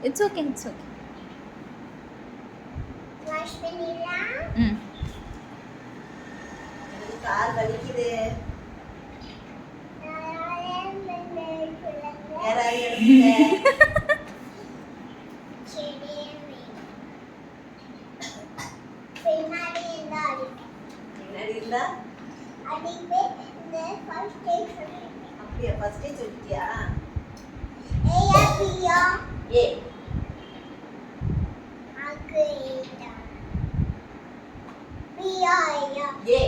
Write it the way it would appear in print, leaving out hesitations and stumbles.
It's okay it's okay. Wash பண்ணிடலாம். எனக்கு கால் வலிக்குது. யாராவது எடுத்துங்க. பின்னாடி இருந்தா பின்னாடி இருந்தா அடிப்பே இந்த ஃபர்ஸ்ட் ஸ்டேஜ் சொல்லிட்டேன். அப்படியா? ஃபர்ஸ்டே சொல்லிட்டியா? ஏயா பியா ஏ ஆக்கு ஏடா பியா ஏயா ஏ